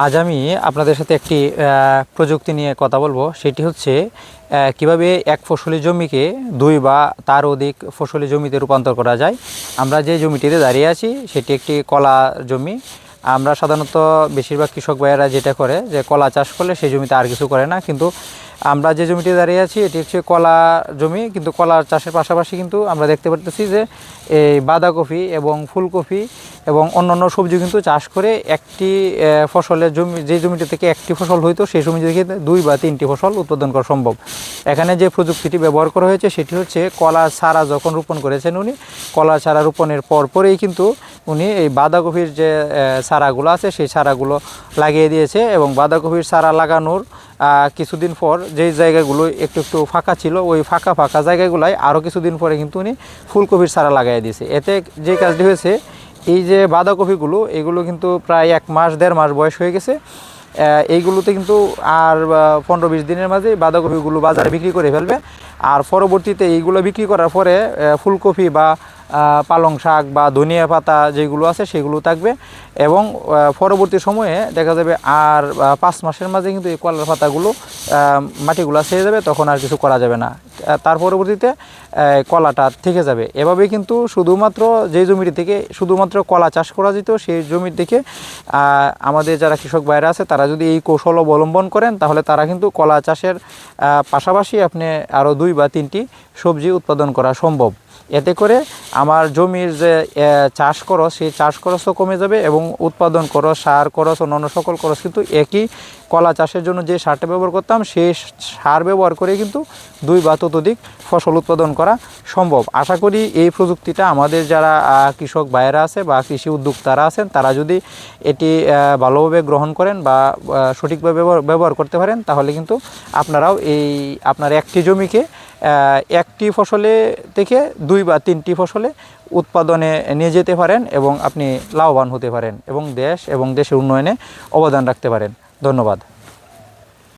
আজ আমি আপনাদের সাথে একটি প্রযুক্তি নিয়ে কথা বলবো। সেটি হচ্ছে কিভাবে এক ফসলি জমিকে দুই বা তার অধিক ফসলি জমিতে রূপান্তর করা যায়। আমরা যে জমিটিতে দাঁড়িয়ে আছি সেটি একটি কলা জমি। আমরা সাধারণত বেশিরভাগ কৃষক ভাইয়েরা যেটা করে যে কলা চাষ করলে সেই জমিতে আর কিছু করে না, কিন্তু আমরা যে জমিতে দাঁড়িয়ে আছি এটি হচ্ছে কলা জমি। কিন্তু কলা চাষের পাশাপাশি কিন্তু আমরা দেখতে পারতেছি যে এই বাঁধাকপি এবং ফুলকপি এবং অন্যান্য সবজি কিন্তু চাষ করে একটি ফসলের জমি, যে জমিটি থেকে একটি ফসল হইতো সেই জমি থেকে দুই বা তিনটি ফসল উৎপাদন করা সম্ভব। এখানে যে প্রযুক্তিটি ব্যবহার করা হয়েছে সেটি হচ্ছে কলা চারা যখন রোপণ করেছেন উনি, কলা চারা রোপণের পরেই কিন্তু উনি এই বাঁধাকপির যে চারাগুলো আছে সেই চারাগুলো লাগিয়ে দিয়েছে। এবং বাঁধাকপির চারা লাগানোর কিছুদিন পর যেই জায়গাগুলো একটু একটু ফাঁকা ছিল ওই ফাঁকা জায়গাগুলোয় আরও কিছুদিন পরে কিন্তু উনি ফুলকপির চারা লাগিয়ে দিয়েছে। এতে যে কাজটি হয়েছে, এই যে বাঁধাকপিগুলো এগুলো কিন্তু প্রায় 1-1.5 মাস বয়স হয়ে গেছে। এইগুলোতে কিন্তু আর 15-20 দিনের মাঝে বাঁধাকপিগুলো বাজারে বিক্রি করে ফেলবে। আর পরবর্তীতে এইগুলো বিক্রি করার পরে ফুলকপি বা পালং শাক বা ধনিয়া পাতা যেগুলো আছে সেগুলো থাকবে। এবং পরবর্তী সময়ে দেখা যাবে আর 5 মাসের মাঝে কিন্তু এই কলার পাতাগুলো মাটিগুলো ছেড়ে যাবে, তখন আর কিছু করা যাবে না। তার পরবর্তীতে কলাটা থেকে যাবে। এভাবেই কিন্তু শুধুমাত্র যে জমিটি থেকে শুধুমাত্র কলা চাষ করা যেত সেই জমির থেকে আমাদের যারা কৃষক ভাইরা আছে তারা যদি এই কৌশল অবলম্বন করেন তাহলে তারা কিন্তু কলা চাষের পাশাপাশি আপনি আরও 2 বা 3টি সবজি উৎপাদন করা সম্ভব। এতে করে আমার জমির যে চাষ খরচ সেই চাষ খরচও কমে যাবে এবং উৎপাদন খরচ, সার খরচ, অন্যান্য সকল খরচ কিন্তু একই কলা চাষের জন্য যে সারটা ব্যবহার করতাম সেই সার ব্যবহার করে কিন্তু 2 বা ততোধিক ফসল উৎপাদন করা সম্ভব। আশা করি এই প্রযুক্তিটা আমাদের যারা কৃষক ভাইয়েরা আছে বা কৃষি উদ্যোক্তারা আছেন তারা যদি এটি ভালোভাবে গ্রহণ করেন বা সঠিকভাবে ব্যবহার করতে পারেন তাহলে কিন্তু আপনারাও আপনার একটি জমিকে একটি ফসলে থেকে 2 বা 3টি ফসলে উৎপাদনে নিয়ে যেতে পারেন এবং আপনি লাভবান হতে পারেন এবং দেশ এবং দেশের উন্নয়নে অবদান রাখতে পারেন। ধন্যবাদ।